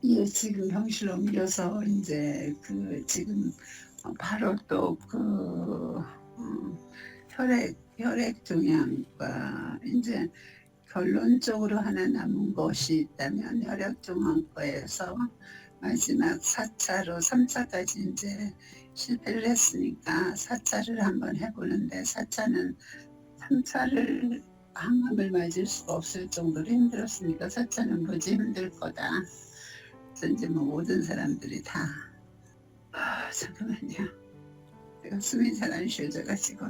예, 지금 병실 옮겨서 이제 지금 바로 또 혈액 종양과 이제 결론적으로 하나 남은 것이 있다면 혈액종양과에서 마지막 4차로 3차까지 이제 실패를 했으니까 4차를 한번 해보는데 4차는 3차를 항암을 맞을 수가 없을 정도로 힘들었으니까 4차는 무지 힘들 거다. 그래서 이제 뭐 모든 사람들이 다 잠깐만요. 내가 숨이 잘 안 쉬어져가지고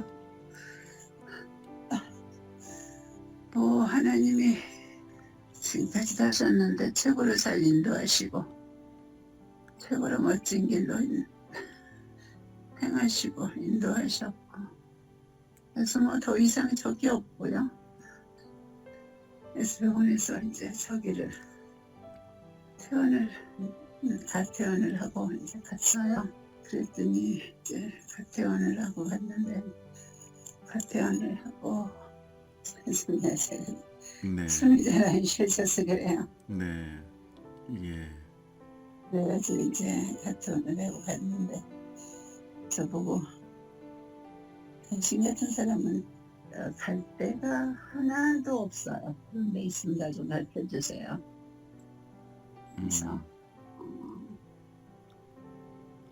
뭐 하나님이 지금까지 다 하셨는데 최고로 잘 인도하시고 최고로 멋진 길로 행하시고 인도하셨고 그래서 뭐 더 이상 적이 없고요. 그래서 병원에서 이제 저기를 가퇴원을 하고 이제 갔어요. 그랬더니 이제 가퇴원을 하고 갔는데 가퇴원을 하고 그래서 제가 네. 숨이 잘 안 쉬어져서 그래요. 네. 예. 그래가지고 이제 가퇴원을 하고 갔는데 저보고 당신 같은 사람은 갈 데가 하나도 없어요. 그런 데 있습니다. 좀 가르쳐주세요. 그래서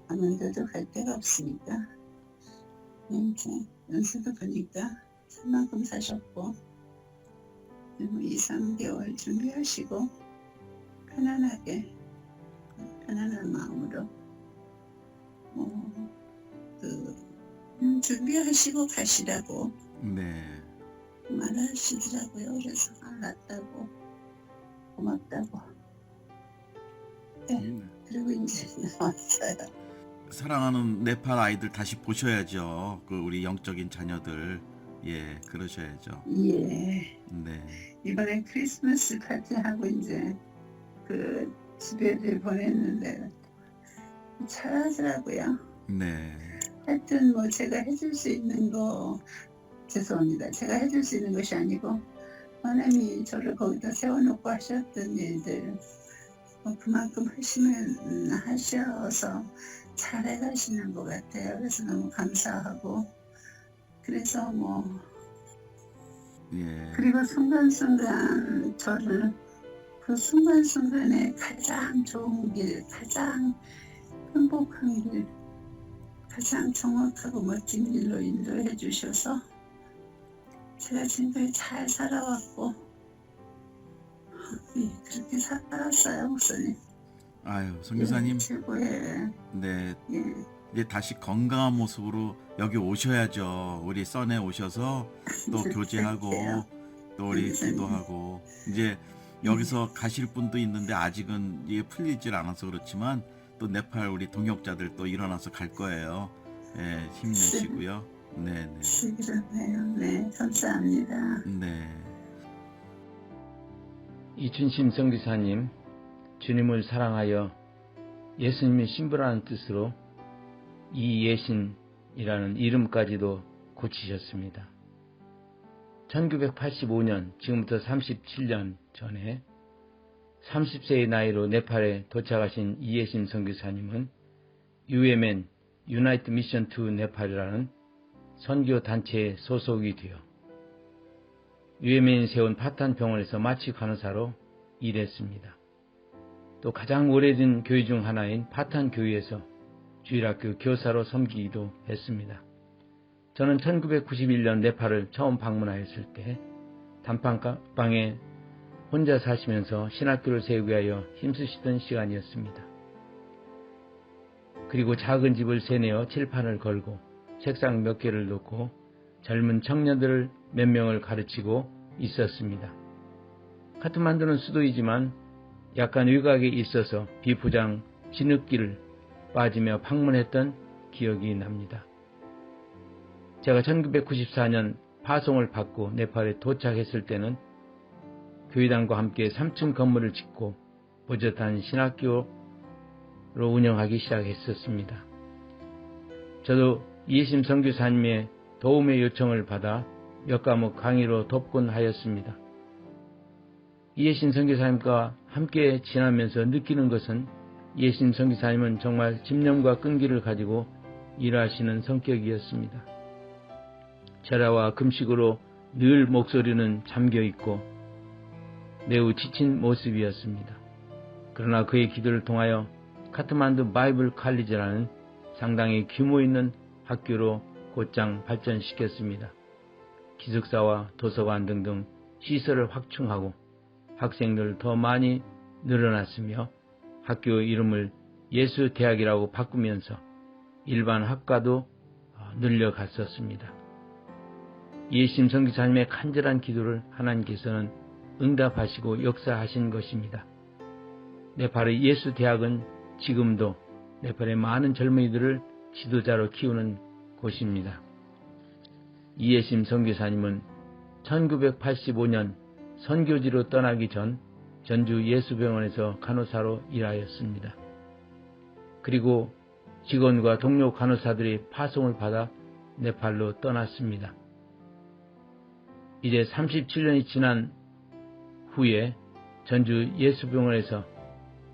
아무데도 갈 데가 없으니까 이제 연수도 보니까 산 만큼 사셨고 그리고 2, 3개월 준비하시고 편안하게 편안한 마음으로 준비하시고 가시라고 네. 말하시더라고요. 그래서 알았다고 고맙다고. 네. 그리고 이제 나왔어요. 사랑하는 네팔 아이들 다시 보셔야죠. 그 우리 영적인 자녀들. 예, 그러셔야죠. 예. 네. 이번에 크리스마스 파티하고 이제 집에들 보냈는데 잘하더라고요. 네. 하여튼 뭐 제가 해줄 수 있는 거 죄송합니다. 제가 해줄 수 있는 것이 아니고 하나님이 저를 거기다 세워놓고 하셨던 일들 그만큼 하셔서 잘 해가시는 것 같아요. 그래서 너무 감사하고 그래서 예. 그리고 순간순간 저를 그 순간순간에 가장 좋은 길, 가장 행복한 길, 가장 정확하고 멋진 길로 인도해 주셔서 제가 지금까지 잘 살아왔고 그렇게 살았어요, 목사님. 아유, 선교사님. 최고의 네. 예. 이제 다시 건강한 모습으로 여기 오셔야죠. 우리 선에 오셔서 또 교제하고 또 우리 기도하고 이제 여기서 가실 분도 있는데 아직은 이게 풀리질 않아서 그렇지만 또 네팔 우리 동역자들 또 일어나서 갈 거예요. 예, 힘내시고요. 네, 네. 그러네요. 네, 감사합니다. 네. 이춘심 선교사님, 주님을 사랑하여 예수님의 신부라는 뜻으로 이예신이라는 이름까지도 고치셨습니다. 1985년, 지금부터 37년 전에 30세의 나이로 네팔에 도착하신 이예신 선교사님은 UMN, United Mission to 네팔이라는 선교 단체에 소속이 되어 UMN이 세운 파탄 병원에서 마취 간호사로 일했습니다. 또 가장 오래된 교회 중 하나인 파탄 교회에서 주일학교 교사로 섬기기도 했습니다. 저는 1991년 네팔을 처음 방문하였을 때 단칸방에 혼자 사시면서 신학교를 세우기 위하여 힘쓰시던 시간이었습니다. 그리고 작은 집을 세내어 칠판을 걸고 책상 몇 개를 놓고 젊은 청년들을 몇 명을 가르치고 있었습니다. 카트만두는 수도이지만 약간 외곽에 있어서 비포장 진흙길을 빠지며 방문했던 기억이 납니다. 제가 1994년 파송을 받고 네팔에 도착했을 때는 교회당과 함께 3층 건물을 짓고 보젓한 신학교로 운영하기 시작했었습니다. 저도 이예심 선교사님의 도움의 요청을 받아 몇 과목 강의로 돕곤 하였습니다. 이해신 선교사님과 함께 지나면서 느끼는 것은 이해신 선교사님은 정말 집념과 끈기를 가지고 일하시는 성격이었습니다. 절야와 금식으로 늘 목소리는 잠겨있고 매우 지친 모습이었습니다. 그러나 그의 기도를 통하여 카트만두 바이블 칼리지라는 상당히 규모 있는 학교로 곧장 발전시켰습니다. 기숙사와 도서관 등등 시설을 확충하고 학생들 더 많이 늘어났으며 학교 이름을 예수대학이라고 바꾸면서 일반 학과도 늘려갔었습니다. 이해심 선교사님의 간절한 기도를 하나님께서는 응답하시고 역사하신 것입니다. 네팔의 예수대학은 지금도 네팔의 많은 젊은이들을 지도자로 키우는 곳입니다. 이해심 선교사님은 1985년 선교지로 떠나기 전 전주 예수병원에서 간호사로 일하였습니다. 그리고 직원과 동료 간호사들이 파송을 받아 네팔로 떠났습니다. 이제 37년이 지난 후에 전주 예수병원에서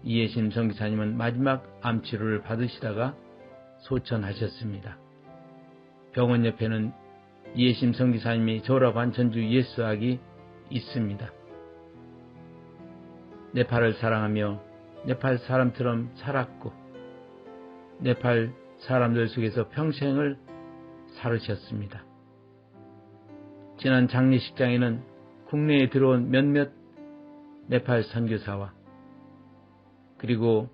이해심 선교사님은 마지막 암치료를 받으시다가 소천하셨습니다. 병원 옆에는 이해심 선교사님이 졸업한 전주 예수학이 있습니다. 네팔을 사랑하며 네팔 사람처럼 살았고 네팔 사람들 속에서 평생을 살으셨습니다. 지난 장례식장에는 국내에 들어온 몇몇 네팔 선교사와 그리고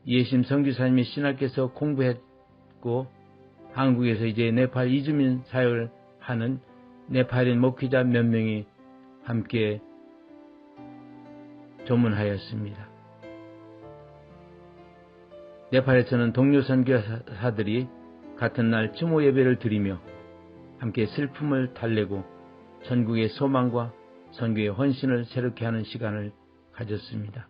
이해심 선교사님이 신학교에서 공부했고 한국에서 이제 네팔 이주민 사역을 하는 네팔인 목회자 몇 명이 함께 조문하였습니다. 네팔에서는 동료 선교사들이 같은 날 추모 예배를 드리며 함께 슬픔을 달래고 전국의 소망과 선교의 헌신을 새롭게 하는 시간을 가졌습니다.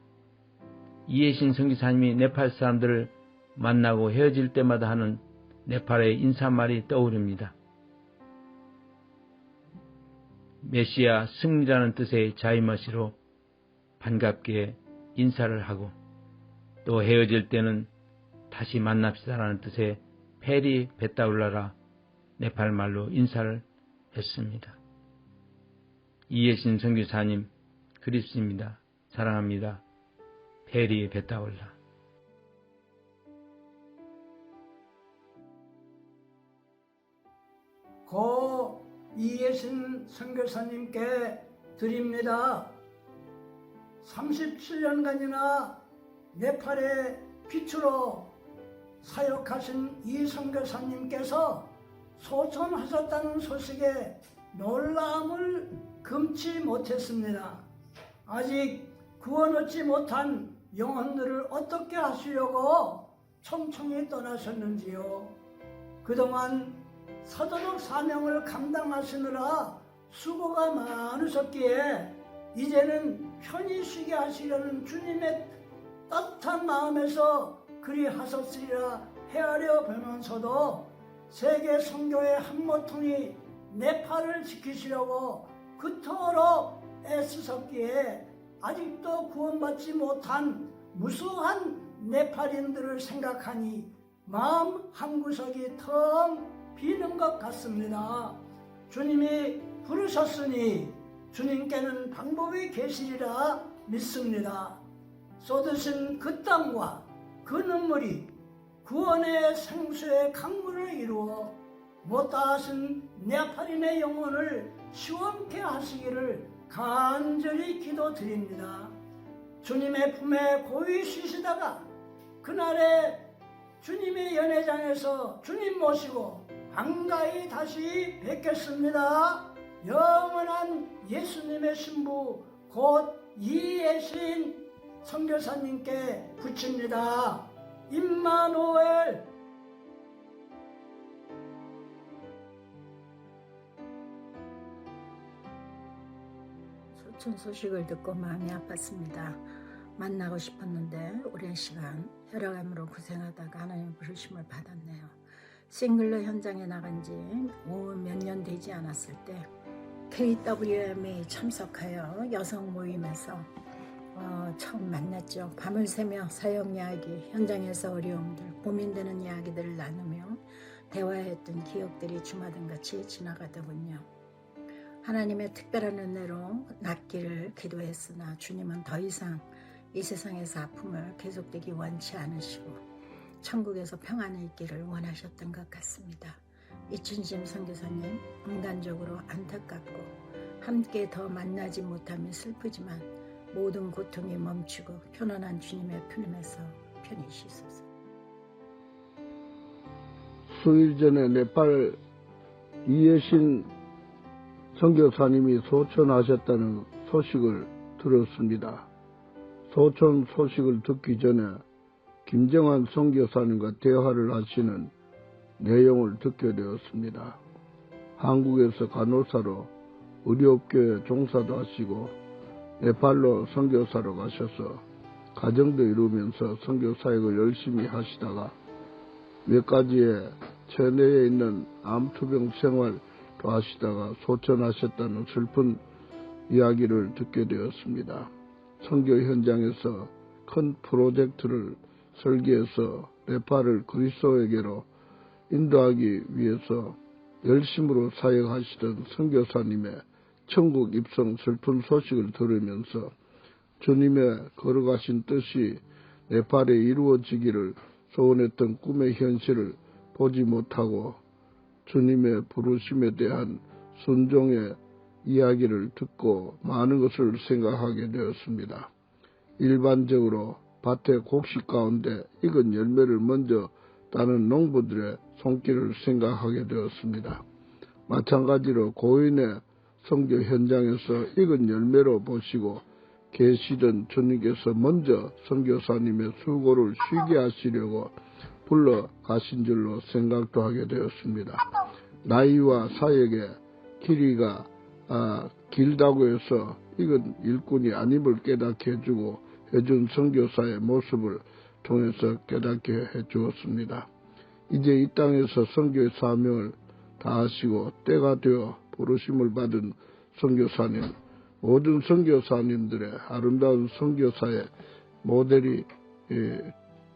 이해신 선교사님이 네팔 사람들을 만나고 헤어질 때마다 하는 네팔의 인사말이 떠오릅니다. 메시아 승리라는 뜻의 자이머시로 반갑게 인사를 하고 또 헤어질 때는 다시 만납시다라는 뜻의 페리 베타울라라 네팔 말로 인사를 했습니다. 이해신 선교사님 그립습니다. 사랑합니다. 페리 베타울라. 고 이해신 선교사님께 드립니다. 37년간이나 네팔의 빛으로 사역하신 이 선교사님께서 소천하셨다는 소식에 놀라움을 금치 못했습니다. 아직 구원 얻지 못한 영혼들을 어떻게 하시려고匆匆히 떠나셨는지요. 그동안 사도적 사명을 감당하시느라 수고가 많으셨기에 이제는 편히 쉬게 하시려는 주님의 따뜻한 마음에서 그리 하셨으리라 헤아려 보면서도 세계 선교의 한 모퉁이 네팔을 지키시려고 그토록 애쓰셨기에 아직도 구원받지 못한 무수한 네팔인들을 생각하니 마음 한구석이 텅 비는 것 같습니다. 주님이 부르셨으니 주님께는 방법이 계시리라 믿습니다. 쏟으신 그 땀과 그 눈물이 구원의 생수의 강물을 이루어 못다하신 네팔인의 영혼을 시원케 하시기를 간절히 기도드립니다. 주님의 품에 고이 쉬시다가 그날에 주님의 연회장에서 주님 모시고 한가히 다시 뵙겠습니다. 영원한 예수님의 신부 곧 이해신 선교사님께 붙입니다. 임마누엘. 소천 소식을 듣고 마음이 아팠습니다. 만나고 싶었는데 오랜 시간 혈압암으로 고생하다가 하나님의 부르심을 받았네요. 싱글러 현장에 나간 지 몇 년 되지 않았을 때 KWM에 참석하여 여성 모임에서 처음 만났죠. 밤을 새며 사역 이야기, 현장에서 어려움들, 고민되는 이야기들을 나누며 대화했던 기억들이 주마등같이 지나가더군요. 하나님의 특별한 은혜로 낫기를 기도했으나 주님은 더 이상 이 세상에서 아픔을 계속되기 원치 않으시고 천국에서 평안이 있기를 원하셨던 것 같습니다. 이춘심 선교사님, 인간적으로 안타깝고 함께 더 만나지 못함이 슬프지만 모든 고통이 멈추고 편안한 주님의 품에서 편히 쉬소서. 수일 전에 네팔 이예신 선교사님이 소천하셨다는 소식을 들었습니다. 소천 소식을 듣기 전에 김정환 선교사님과 대화를 하시는 내용을 듣게 되었습니다. 한국에서 간호사로 의료업계에 종사도 하시고 네팔로 선교사로 가셔서 가정도 이루면서 선교사역을 열심히 하시다가 몇 가지의 체내에 있는 암투병 생활도 하시다가 소천하셨다는 슬픈 이야기를 듣게 되었습니다. 선교 현장에서 큰 프로젝트를 설계해서 네팔을 그리스도에게로 인도하기 위해서 열심으로 사역하시던 선교사님의 천국 입성 슬픈 소식을 들으면서 주님의 걸어가신 뜻이 네팔에 이루어지기를 소원했던 꿈의 현실을 보지 못하고 주님의 부르심에 대한 순종의 이야기를 듣고 많은 것을 생각하게 되었습니다. 일반적으로 밭의 곡식 가운데 익은 열매를 먼저 따는 농부들의 손길을 생각하게 되었습니다. 마찬가지로 고인의 선교 현장에서 익은 열매로 보시고 계시던 주님께서 먼저 선교사님의 수고를 쉬게 하시려고 불러 가신 줄로 생각도 하게 되었습니다. 나이와 사역의 길이가 길다고 해서 익은 일꾼이 아님을 깨닫게 해주고 해준 선교사의 모습을 통해서 깨닫게 해주었습니다. 이제 이 땅에서 선교의 사명을 다하시고 때가 되어 부르심을 받은 선교사님, 모든 선교사님들의 아름다운 선교사의 모델이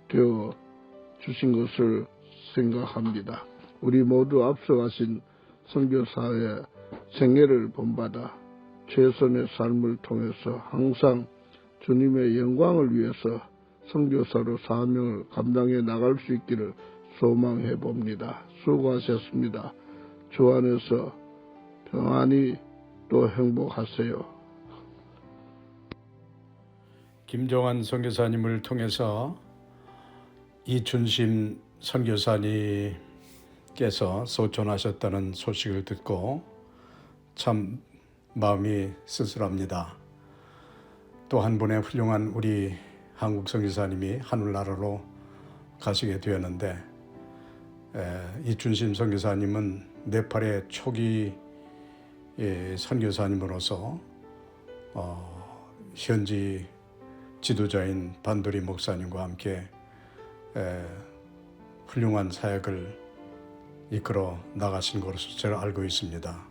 되어 주신 것을 생각합니다. 우리 모두 앞서가신 선교사의 생애를 본받아 최선의 삶을 통해서 항상 주님의 영광을 위해서 선교사로 사명을 감당해 나갈 수 있기를 소망해 봅니다. 수고하셨습니다. 주 안에서 평안히 또 행복하세요. 김정환 선교사님을 통해서 이춘심 선교사님께서 소천하셨다는 소식을 듣고 참 마음이 쓸쓸합니다. 또 한 분의 훌륭한 우리 한국 선교사님이 하늘나라로 가시게 되었는데 이춘심 선교사님은 네팔의 초기 선교사님으로서 현지 지도자인 반도리 목사님과 함께 훌륭한 사역을 이끌어 나가신 것으로 제가 알고 있습니다.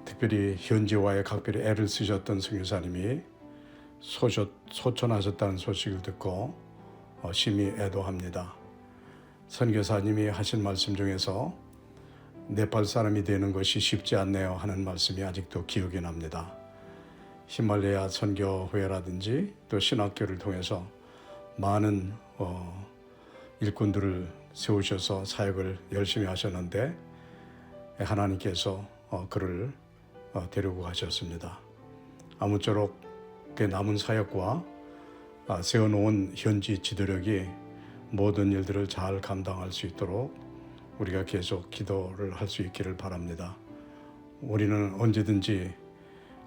특별히 현지와의 각별히 애를 쓰셨던 선교사님이 소천하셨다는 소식을 듣고 심히 애도합니다. 선교사님이 하신 말씀 중에서 네팔 사람이 되는 것이 쉽지 않네요 하는 말씀이 아직도 기억이 납니다. 히말라야 선교회라든지 또 신학교를 통해서 많은 일꾼들을 세우셔서 사역을 열심히 하셨는데 하나님께서 그를 데리고 가셨습니다. 아무쪼록 그 남은 사역과 세워놓은 현지 지도력이 모든 일들을 잘 감당할 수 있도록 우리가 계속 기도를 할 수 있기를 바랍니다. 우리는 언제든지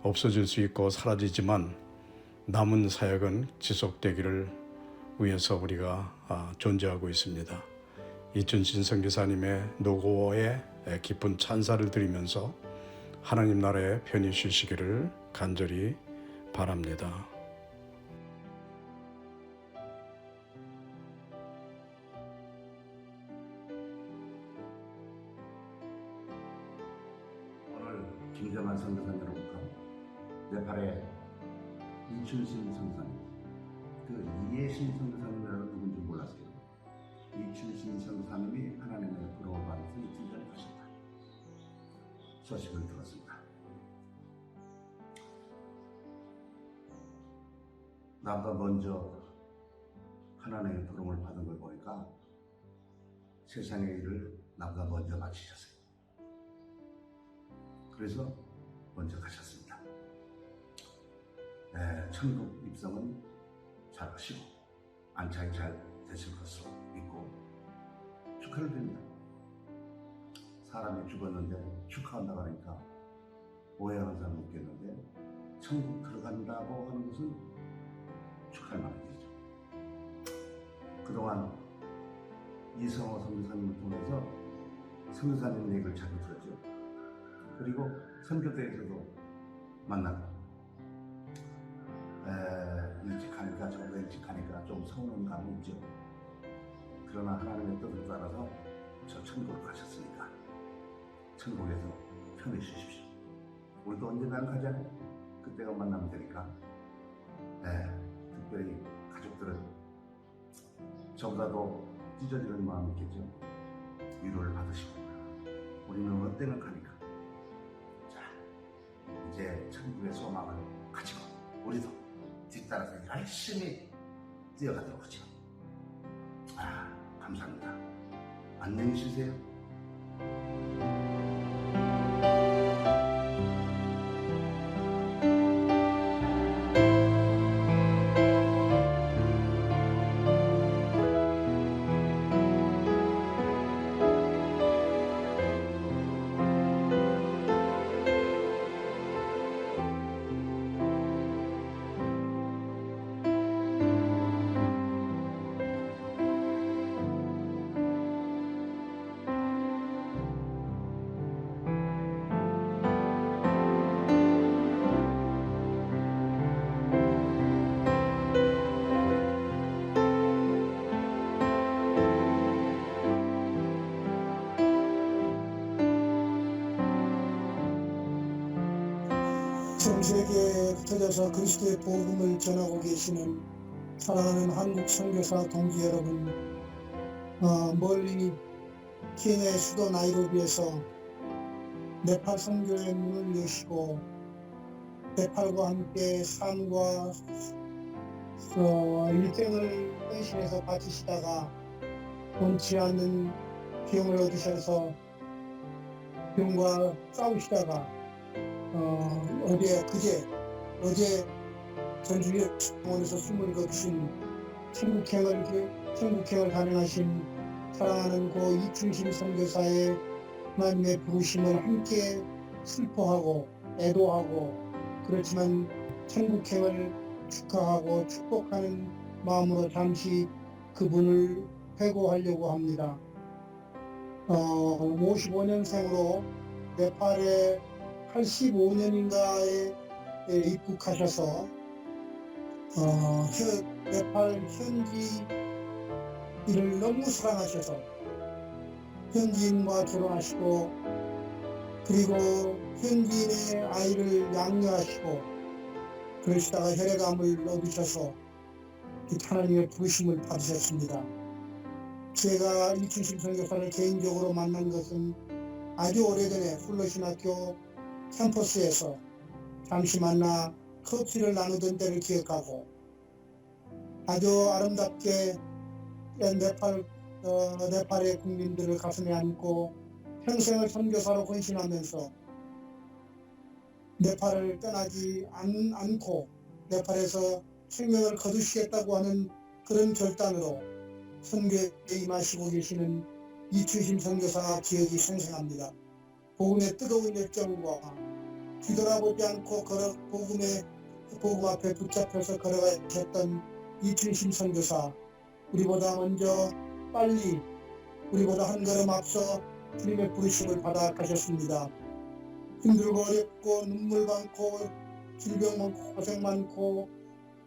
없어질 수 있고 사라지지만 남은 사역은 지속되기를 위해서 우리가 존재하고 있습니다. 이춘심 선교사님의 노고에 깊은 찬사를 드리면서 하나님 나라에 편히 쉬시기를 간절히 바랍니다. 오늘 김정환 이춘신 선사님. 그 이해신 선사님이라는 누군지 몰랐어요. 이춘신 선사님이 하나님의 부름을 받아서 이춘전에 가셨다. 소식을 들었습니다. 나보다 먼저 하나님의 부름을 받은 걸 보니까 세상의 일을 나보다 먼저 마치셨어요. 그래서 먼저 가셨습니다. 천국 입성은 잘 하시고 안착이 잘 되실 것으로 믿고 축하를 드립니다. 사람이 죽었는데 축하한다고 하니까 오해하는 사람이 있겠는데 천국 들어간다고 하는 것은 축하할 만한 일이죠. 그동안 이성호 선교사님을 통해서 선교사님 얘기를 자주 들었죠. 그리고 선교대에서도 만나고 일찍 가니까 저보다 일찍 가니까 좀 서운한 감이 있죠. 그러나 하나님의 뜻을 따라서 저 천국으로 가셨으니까 천국에서 편히 쉬십시오. 우리도 언젠가는 가잖아요. 그때가 만나면 되니까 특별히 가족들은 저보다도 찢어지는 마음이 있겠죠. 위로를 받으시고 우리는 언젠가 가니까 자 이제 천국의 소망을 가지고 우리도 뒤따라서 열심히 뛰어가도록 하죠. 감사합니다. 안녕히 쉬세요. 전 세계에 흩어져서 그리스도의 복음을 전하고 계시는 사랑하는 한국 선교사 동지 여러분, 멀리 케냐의 수도 나이로비에서 네팔 선교의 문을 여시고 네팔과 함께 삶과 일생을 헌신해서 바치시다가 원치 않는 병을 얻으셔서 병과 싸우시다가 어제 전주병원에서 숨을 거두신 천국행을 단행하신 사랑하는 고 이춘신 선교사의 하나님의 부르심을 함께 슬퍼하고 애도하고 그렇지만 천국행을 축하하고 축복하는 마음으로 잠시 그분을 회고하려고 합니다. 55년생으로 네팔에 85년인가에 입국하셔서 네팔 현지인을 너무 사랑하셔서 현지인과 결혼하시고 그리고 현지인의 아이를 양육하시고 그러시다가 혈액암을 얻으셔서 하나님의 부르심을 받으셨습니다. 제가 이춘신 선교사를 개인적으로 만난 것은 아주 오래전에 훌러신학교 캠퍼스에서 잠시 만나 커피를 나누던 때를 기억하고 아주 아름답게 네팔의 국민들을 가슴에 안고 평생을 선교사로 헌신하면서 네팔을 떠나지 않고 네팔에서 생명을 거두시겠다고 하는 그런 결단으로 선교에 임하시고 계시는 이춘신 선교사 기억이 생생합니다. 복음의 뜨거운 열정과 뒤돌아보지 않고 복음 앞에 붙잡혀서 걸어가셨던 이춘신 선교사, 우리보다 먼저 빨리 우리보다 한 걸음 앞서 주님의 부르심을 받아 가셨습니다. 힘들고 어렵고 눈물 많고 질병 많고 고생 많고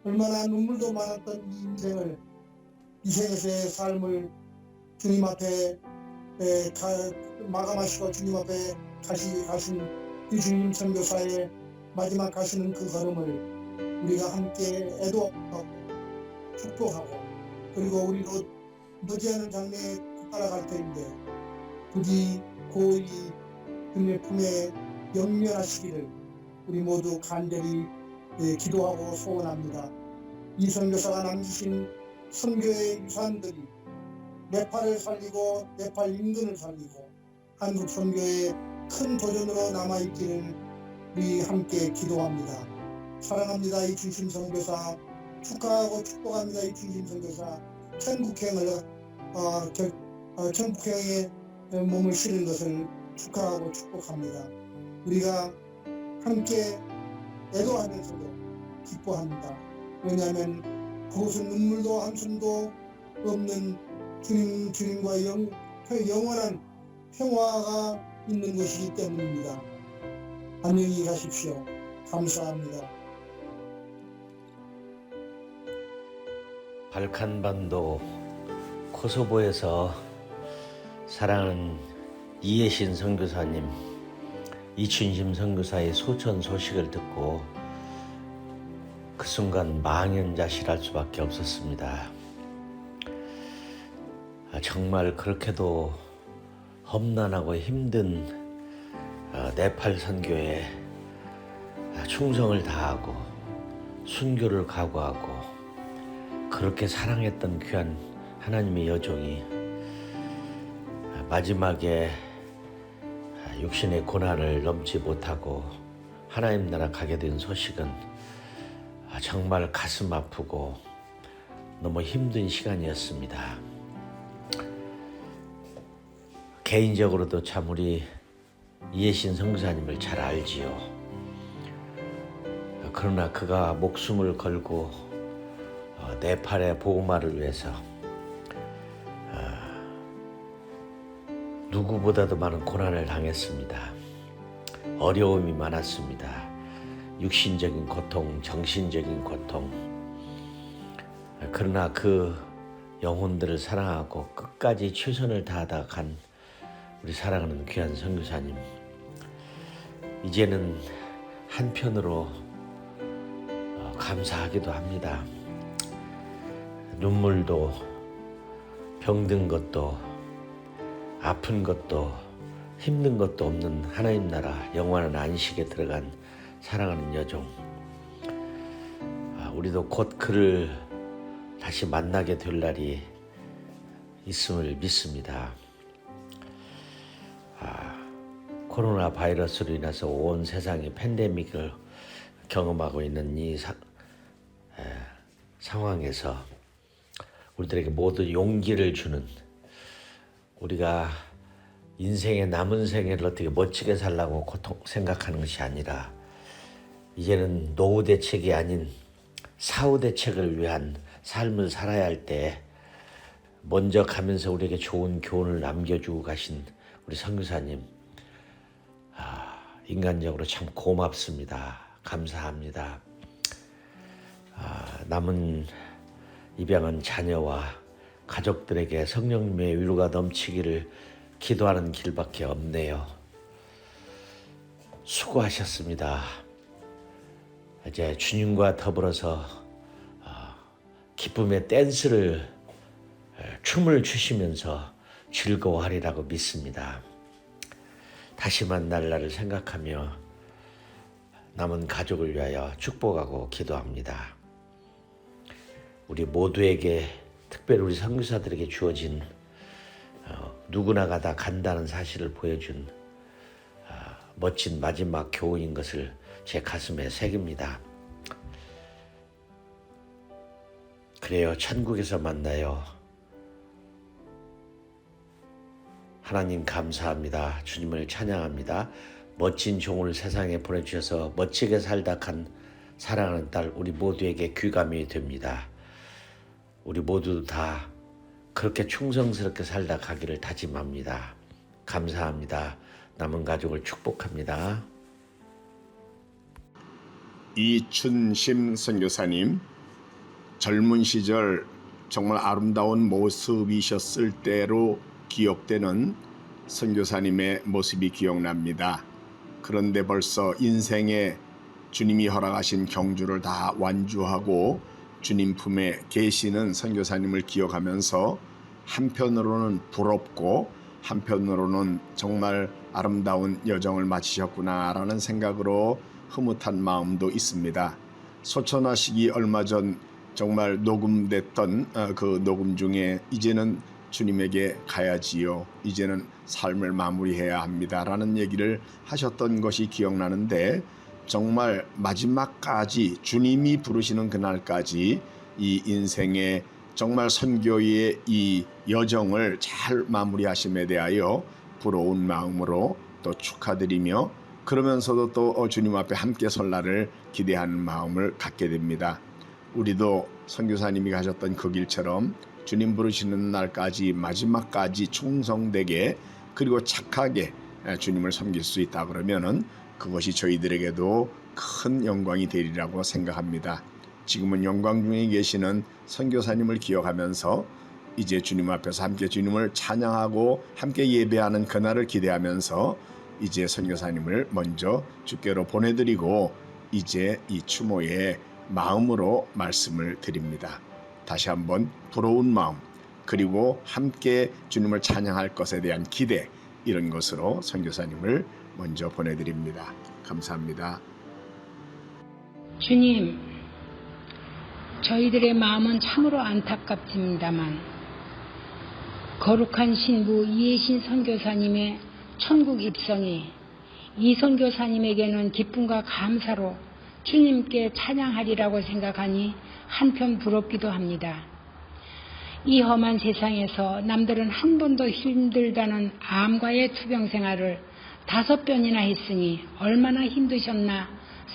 얼마나 눈물도 많았던 이 생에서의 삶을 주님 앞에 마감하시고 주님 앞에 가신 이주님 선교사의 마지막 가시는 그 걸음을 우리가 함께 애도하고 축복하고 그리고 우리도 머지않은 장래에 따라갈 터인데 부디 고이 그의 품에 영면하시기를 우리 모두 간절히 기도하고 소원합니다. 이 선교사가 남기신 선교의 유산들이 네팔을 살리고 네팔 인근을 살리고 한국 선교의 큰 도전으로 남아있기를 우리 함께 기도합니다. 사랑합니다. 이충심 선교사. 축하하고 축복합니다. 이충심 선교사. 천국행에 몸을 실은 것을 축하하고 축복합니다. 우리가 함께 애도하면서도 기뻐합니다. 왜냐하면 그곳은 눈물도 한숨도 없는 주님과 영원한 평화가 있는 곳이기 때문입니다. 안녕히 가십시오. 감사합니다. 발칸반도 코소보에서 사랑하는 이예신 선교사님, 이춘심 선교사의 소천 소식을 듣고 그 순간 망연자실할 수밖에 없었습니다. 정말 그렇게도 험난하고 힘든 네팔 선교에 충성을 다하고 순교를 각오하고 그렇게 사랑했던 귀한 하나님의 여종이 마지막에 육신의 고난을 넘지 못하고 하나님 나라 가게 된 소식은 정말 가슴 아프고 너무 힘든 시간이었습니다. 개인적으로도 참 우리 이예신 선교사님을 잘 알지요. 그러나 그가 목숨을 걸고 네팔의 복음화를 위해서 누구보다도 많은 고난을 당했습니다. 어려움이 많았습니다. 육신적인 고통, 정신적인 고통. 그러나 그 영혼들을 사랑하고 끝까지 최선을 다하다 간 우리 사랑하는 귀한 선교사님. 이제는 한편으로 감사하기도 합니다. 눈물도 병든 것도 아픈 것도 힘든 것도 없는 하나님 나라 영원한 안식에 들어간 사랑하는 여종. 우리도 곧 그를 다시 만나게 될 날이 있음을 믿습니다. 코로나 바이러스로 인해서 온 세상이 팬데믹을 경험하고 있는 이 상황에서 우리들에게 모두 용기를 주는, 우리가 인생의 남은 생애를 어떻게 멋지게 살라고 생각하는 것이 아니라 이제는 노후 대책이 아닌 사후 대책을 위한 삶을 살아야 할 때 먼저 가면서 우리에게 좋은 교훈을 남겨주고 가신 우리 선교사님, 인간적으로 참 고맙습니다. 감사합니다. 남은 입양한 자녀와 가족들에게 성령님의 위로가 넘치기를 기도하는 길밖에 없네요. 수고하셨습니다. 이제 주님과 더불어서 기쁨의 댄스를 춤을 추시면서 즐거워하리라고 믿습니다. 다시 만날 날을 생각하며 남은 가족을 위하여 축복하고 기도합니다. 우리 모두에게, 특별히 우리 선교사들에게 주어진 누구나가 다 간다는 사실을 보여준 멋진 마지막 교훈인 것을 제 가슴에 새깁니다. 그래요, 천국에서 만나요. 하나님 감사합니다. 주님을 찬양합니다. 멋진 종을 세상에 보내주셔서 멋지게 살다 간 사랑하는 딸 우리 모두에게 귀감이 됩니다. 우리 모두 다 그렇게 충성스럽게 살다 가기를 다짐합니다. 감사합니다. 남은 가족을 축복합니다. 이춘심 선교사님, 젊은 시절 정말 아름다운 모습이셨을 때로 기억되는 선교사님의 모습이 기억납니다. 그런데 벌써 인생의 주님이 허락하신 경주를 다 완주하고 주님 품에 계시는 선교사님을 기억하면서 한편으로는 부럽고 한편으로는 정말 아름다운 여정을 마치셨구나라는 생각으로 흐뭇한 마음도 있습니다. 소천하시기 얼마 전 정말 녹음됐던 그 녹음 중에 이제는 주님에게 가야지요. 이제는 삶을 마무리해야 합니다라는 얘기를 하셨던 것이 기억나는데 정말 마지막까지 주님이 부르시는 그날까지 이 인생의 정말 선교의 이 여정을 잘 마무리하심에 대하여 부러운 마음으로 또 축하드리며 그러면서도 또 주님 앞에 함께 설 날을 기대하는 마음을 갖게 됩니다. 우리도 선교사님이 가셨던 그 길처럼 주님 부르시는 날까지 마지막까지 충성되게 그리고 착하게 주님을 섬길 수 있다 그러면은 그것이 저희들에게도 큰 영광이 되리라고 생각합니다. 지금은 영광 중에 계시는 선교사님을 기억하면서 이제 주님 앞에서 함께 주님을 찬양하고 함께 예배하는 그날을 기대하면서 이제 선교사님을 먼저 주께로 보내드리고 이제 이 추모의 마음으로 말씀을 드립니다. 다시 한번 부러운 마음 그리고 함께 주님을 찬양할 것에 대한 기대 이런 것으로 선교사님을 먼저 보내드립니다. 감사합니다. 주님, 저희들의 마음은 참으로 안타깝습니다만 거룩한 신부 이혜신 선교사님의 천국 입성이 이 선교사님에게는 기쁨과 감사로 주님께 찬양하리라고 생각하니 한편 부럽기도 합니다. 이 험한 세상에서 남들은 한 번도 힘들다는 암과의 투병 생활을 5번이나 했으니 얼마나 힘드셨나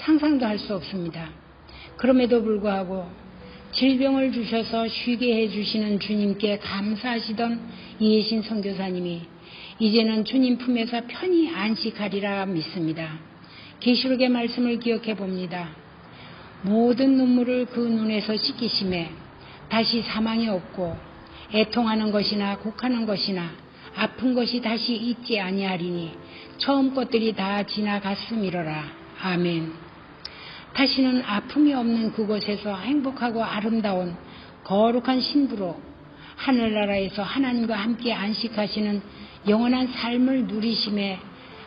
상상도 할 수 없습니다. 그럼에도 불구하고 질병을 주셔서 쉬게 해주시는 주님께 감사하시던 이혜신 선교사님이 이제는 주님 품에서 편히 안식하리라 믿습니다. 계시록의 말씀을 기억해 봅니다. 모든 눈물을 그 눈에서 씻기심에 다시 사망이 없고 애통하는 것이나 곡하는 것이나 아픈 것이 다시 있지 아니하리니 처음 것들이 다 지나갔음이로라. 아멘. 다시는 아픔이 없는 그곳에서 행복하고 아름다운 거룩한 신부로 하늘나라에서 하나님과 함께 안식하시는 영원한 삶을 누리심에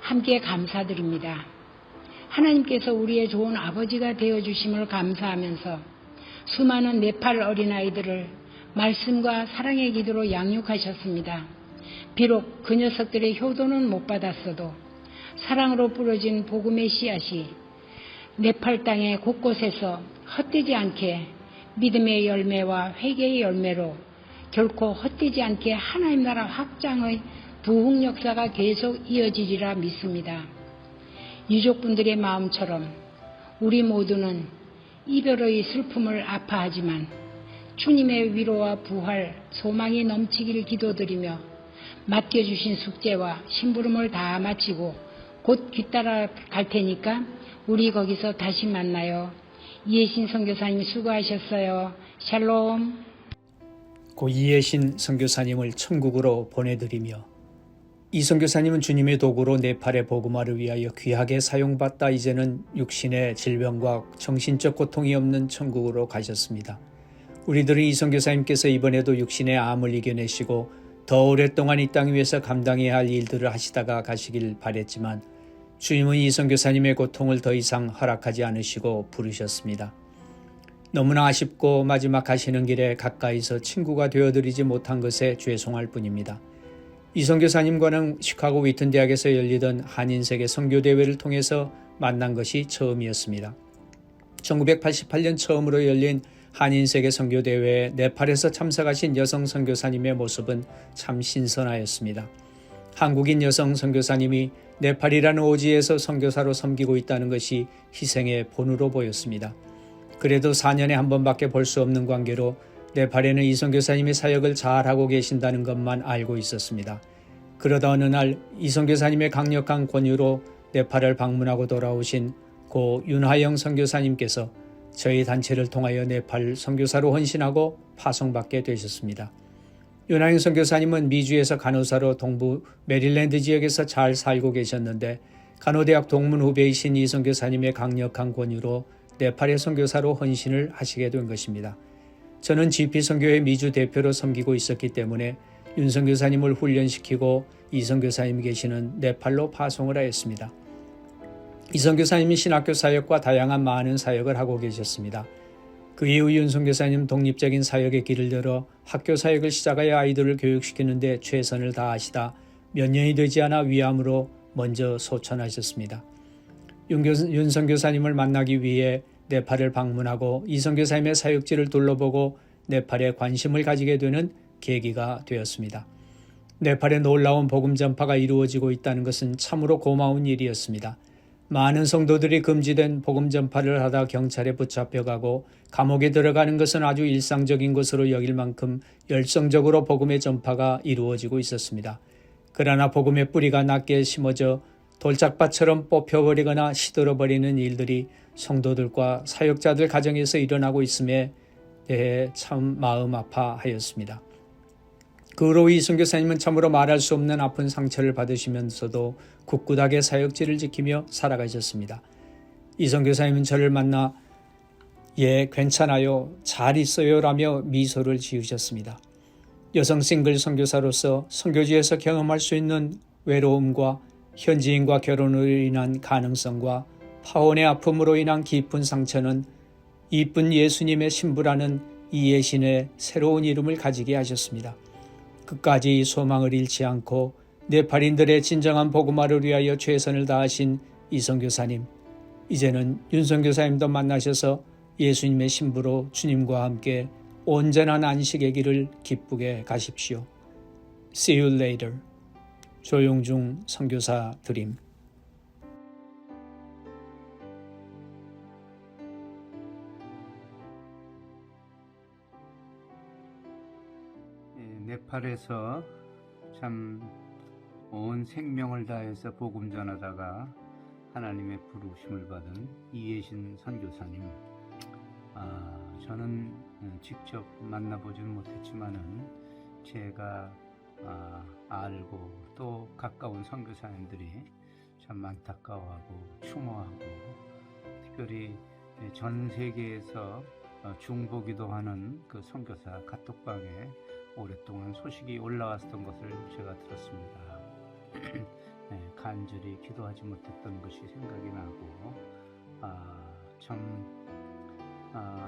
함께 감사드립니다. 하나님께서 우리의 좋은 아버지가 되어주심을 감사하면서 수많은 네팔 어린아이들을 말씀과 사랑의 기도로 양육하셨습니다. 비록 그 녀석들의 효도는 못 받았어도 사랑으로 뿌려진 복음의 씨앗이 네팔 땅의 곳곳에서 헛되지 않게 믿음의 열매와 회개의 열매로 결코 헛되지 않게 하나님 나라 확장의 부흥 역사가 계속 이어지리라 믿습니다. 유족분들의 마음처럼 우리 모두는 이별의 슬픔을 아파하지만 주님의 위로와 부활, 소망이 넘치기를 기도드리며 맡겨주신 숙제와 심부름을 다 마치고 곧 뒤따라 갈 테니까 우리 거기서 다시 만나요. 이혜신 선교사님 수고하셨어요. 샬롬. 고 이혜신 선교사님을 천국으로 보내드리며 이 선교사님은 주님의 도구로 네팔의 복음화를 위하여 귀하게 사용받다 이제는 육신의 질병과 정신적 고통이 없는 천국으로 가셨습니다. 우리들은 이 선교사님께서 이번에도 육신의 암을 이겨내시고 더 오랫동안 이 땅 위에서 감당해야 할 일들을 하시다가 가시길 바랬지만 주님은 이 선교사님의 고통을 더 이상 허락하지 않으시고 부르셨습니다. 너무나 아쉽고 마지막 가시는 길에 가까이서 친구가 되어드리지 못한 것에 죄송할 뿐입니다. 이 선교사님과는 시카고 위튼 대학에서 열리던 한인세계 선교대회를 통해서 만난 것이 처음이었습니다. 1988년 처음으로 열린 한인세계 선교대회에 네팔에서 참석하신 여성 선교사님의 모습은 참 신선하였습니다. 한국인 여성 선교사님이 네팔이라는 오지에서 선교사로 섬기고 있다는 것이 희생의 본으로 보였습니다. 그래도 4년에 한 번밖에 볼 수 없는 관계로 네팔에는 이 선교사님이 사역을 잘하고 계신다는 것만 알고 있었습니다. 그러다 어느 날 이 선교사님의 강력한 권유로 네팔을 방문하고 돌아오신 고 윤하영 선교사님께서 저희 단체를 통하여 네팔 선교사로 헌신하고 파송받게 되셨습니다. 윤하영 선교사님은 미주에서 간호사로 동부 메릴랜드 지역에서 잘 살고 계셨는데 간호대학 동문 후배이신 이 선교사님의 강력한 권유로 네팔의 선교사로 헌신을 하시게 된 것입니다. 저는 GP 선교회 미주 대표로 섬기고 있었기 때문에 윤 선교사님을 훈련시키고 이 선교사님이 계시는 네팔로 파송을 하였습니다. 이 선교사님이 신학교 사역과 다양한 많은 사역을 하고 계셨습니다. 그 이후 윤 선교사님 독립적인 사역의 길을 열어 학교 사역을 시작하여 아이들을 교육시키는 데 최선을 다하시다 몇 년이 되지 않아 위암으로 먼저 소천하셨습니다. 윤 선교사님을 만나기 위해 네팔을 방문하고 이 선교사님의 사역지를 둘러보고 네팔에 관심을 가지게 되는 계기가 되었습니다. 네팔에 놀라운 복음 전파가 이루어지고 있다는 것은 참으로 고마운 일이었습니다. 많은 성도들이 금지된 복음 전파를 하다 경찰에 붙잡혀가고 감옥에 들어가는 것은 아주 일상적인 것으로 여길 만큼 열성적으로 복음의 전파가 이루어지고 있었습니다. 그러나 복음의 뿌리가 낮게 심어져 돌짝밭처럼 뽑혀버리거나 시들어버리는 일들이 성도들과 사역자들 가정에서 일어나고 있음에 대해 참 마음 아파하였습니다. 그 후로 이 선교사님은 참으로 말할 수 없는 아픈 상처를 받으시면서도 굳굳하게 사역지를 지키며 살아가셨습니다. 이 선교사님은 저를 만나 예, 괜찮아요, 잘 있어요 라며 미소를 지으셨습니다. 여성 싱글 선교사로서 선교지에서 경험할 수 있는 외로움과 현지인과 결혼으로 인한 가능성과 파혼의 아픔으로 인한 깊은 상처는 이쁜 예수님의 신부라는 이예신의 새로운 이름을 가지게 하셨습니다. 끝까지 소망을 잃지 않고 네팔인들의 진정한 복음화를 위하여 최선을 다하신 이 선교사님, 이제는 윤 선교사님도 만나셔서 예수님의 신부로 주님과 함께 온전한 안식의 길을 기쁘게 가십시오. See you later. 조용중 선교사 드림. 네팔에서 참 온 생명을 다해서 복음 전하다가 하나님의 부르심을 받은 이예신 선교사님, 저는 직접 만나보지는 못했지만은 제가 알고 또 가까운 선교사님들이 참 안타까워하고 추모하고, 특별히 전 세계에서 중보기도 하는 그 선교사 카톡방에 오랫동안 소식이 올라왔던 것을 제가 들었습니다. 간절히 기도하지 못했던 것이 생각이 나고,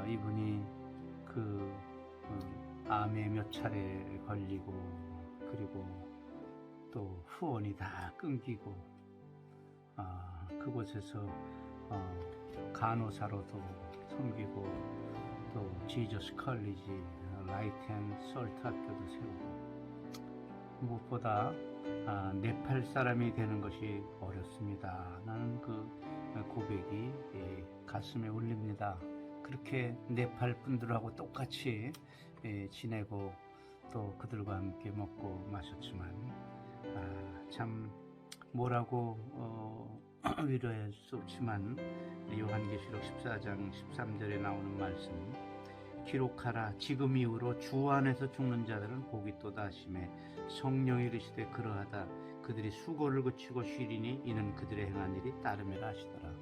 이분이 암에 몇 차례 걸리고, 그리고 또 후원이 다 끊기고, 그곳에서 간호사로도 섬기고, 또 지저스 컬리지, 라이트 앤 솔트 학교도 세우고, 무엇보다 네팔 사람이 되는 것이 어렵습니다. 나는 그 고백이 가슴에 울립니다. 그렇게 네팔 분들하고 똑같이 지내고 또 그들과 함께 먹고 마셨지만 참 뭐라고 위로할 수 없지만, 요한계시록 14장 13절에 나오는 말씀, 기록하라. 지금 이후로 주 안에서 죽는 자들은 복이 또다심에 성령이 이르시되 그러하다. 그들이 수고를 그치고 쉬리니 이는 그들의 행한 일이 따르매라 하시더라.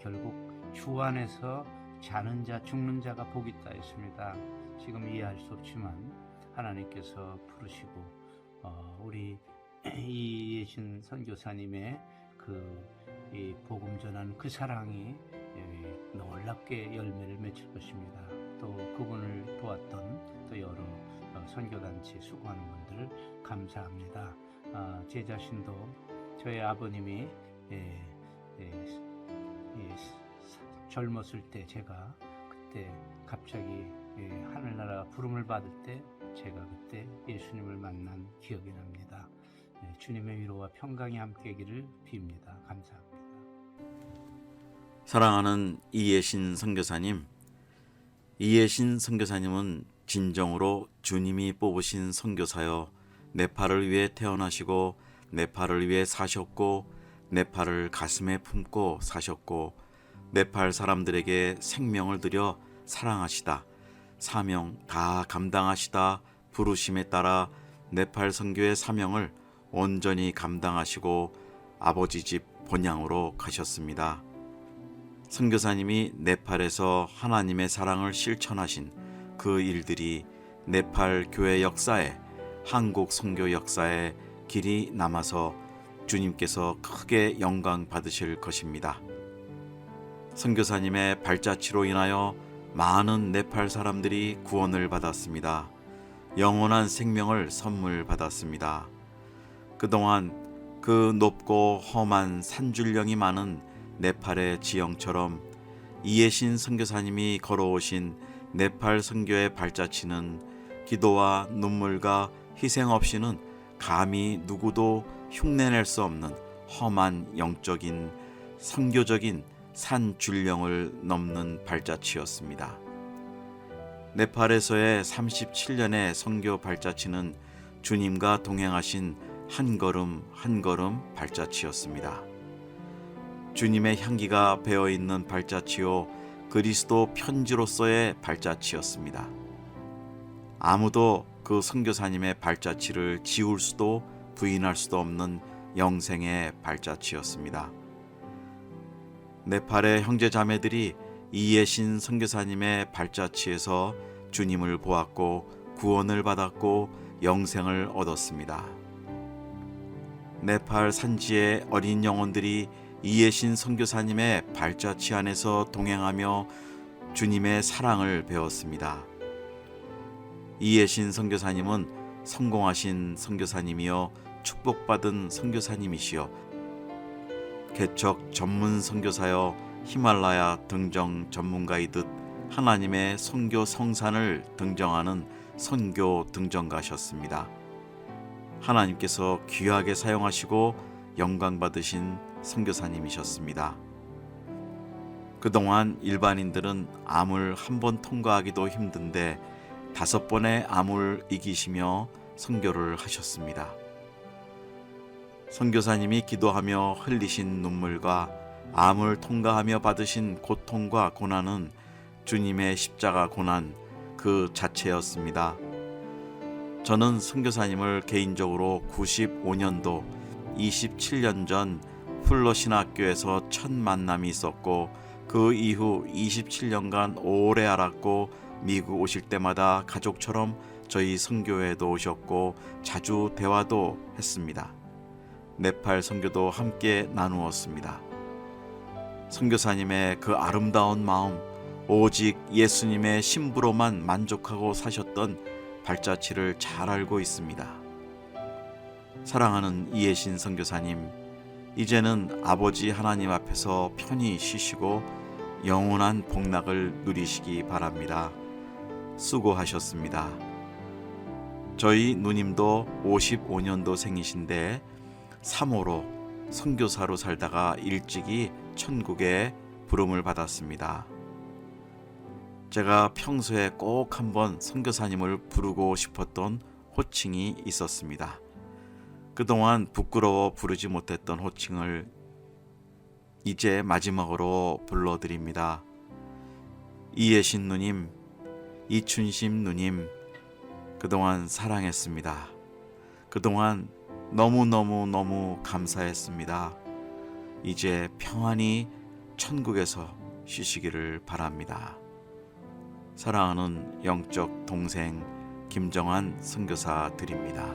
결국 주 안에서 자는 자, 죽는 자가 복이 있다 했습니다. 지금 이해할 수 없지만 하나님께서 부르시고 우리 이예신 선교사님의 이 복음 전하는 그 사랑이 놀랍게 열매를 맺을 것입니다. 또 그분을 도왔던 또 여러 선교단체 수고하는 분들 감사합니다. 제 자신도 저의 아버님이 젊었을 때, 제가 그때 갑자기 하늘나라 부름을 받을 때 제가 그때 예수님을 만난 기억이 납니다. 주님의 위로와 평강이 함께하기를 빕니다. 감사합니다. 사랑하는 이예신 선교사님, 이예신 선교사님은 진정으로 주님이 뽑으신 선교사여 네팔을 위해 태어나시고 네팔을 위해 사셨고 네팔을 가슴에 품고 사셨고 네팔 사람들에게 생명을 들여 사랑하시다, 사명 다 감당하시다, 부르심에 따라 네팔 선교의 사명을 온전히 감당하시고 아버지 집 본향으로 가셨습니다. 선교사님이 네팔에서 하나님의 사랑을 실천하신 그 일들이 네팔 교회 역사에, 한국 선교 역사에 길이 남아서 주님께서 크게 영광 받으실 것입니다. 선교사님의 발자취로 인하여 많은 네팔 사람들이 구원을 받았습니다. 영원한 생명을 선물 받았습니다. 그동안 그 높고 험한 산줄령이 많은 네팔의 지형처럼 이예신 선교사님이 걸어오신 네팔 선교의 발자취는 기도와 눈물과 희생 없이는 감히 누구도 흉내낼 수 없는 험한 영적인 선교적인 산줄령을 넘는 발자취였습니다. 네팔에서의 37년의 선교 발자취는 주님과 동행하신 한 걸음 한 걸음 발자취였습니다. 주님의 향기가 배어있는 발자취요, 그리스도 편지로서의 발자취였습니다. 아무도 그 선교사님의 발자취를 지울 수도 부인할 수도 없는 영생의 발자취였습니다. 네팔의 형제 자매들이 이예신 선교사님의 발자취에서 주님을 보았고 구원을 받았고 영생을 얻었습니다. 네팔 산지의 어린 영혼들이 이예신 선교사님의 발자취 안에서 동행하며 주님의 사랑을 배웠습니다. 이예신 선교사님은 성공하신 선교사님이요 축복받은 선교사님이시여 개척 전문 선교사여 히말라야 등정 전문가이듯 하나님의 선교 성산을 등정하는 선교 등정가셨습니다. 하나님께서 귀하게 사용하시고 영광 받으신 선교사님이셨습니다. 그동안 일반인들은 암을 한 번 통과하기도 힘든데 5번의 암을 이기시며 선교를 하셨습니다. 선교사님이 기도하며 흘리신 눈물과 암을 통과하며 받으신 고통과 고난은 주님의 십자가 고난 그 자체였습니다. 저는 선교사님을 개인적으로 95년도 27년 전 플러신학교에서 첫 만남이 있었고 그 이후 27년간 오래 알았고 미국 오실 때마다 가족처럼 저희 선교회에도 오셨고 자주 대화도 했습니다. 네팔 선교도 함께 나누었습니다. 선교사님의 그 아름다운 마음, 오직 예수님의 신부로만 만족하고 사셨던 발자취를 잘 알고 있습니다. 사랑하는 이예신 선교사님, 이제는 아버지 하나님 앞에서 편히 쉬시고 영원한 복락을 누리시기 바랍니다. 수고하셨습니다. 저희 누님도 55년도 생이신데 3호로 선교사로 살다가 일찍이 천국에 부름을 받았습니다. 제가 평소에 꼭 한번 선교사님을 부르고 싶었던 호칭이 있었습니다. 그동안 부끄러워 부르지 못했던 호칭을 이제 마지막으로 불러드립니다. 이예신 누님, 이춘심 누님, 그동안 사랑했습니다. 그동안 너무너무 감사했습니다. 이제 평안히 천국에서 쉬시기를 바랍니다. 사랑하는 영적 동생 김정환 선교사 드립니다.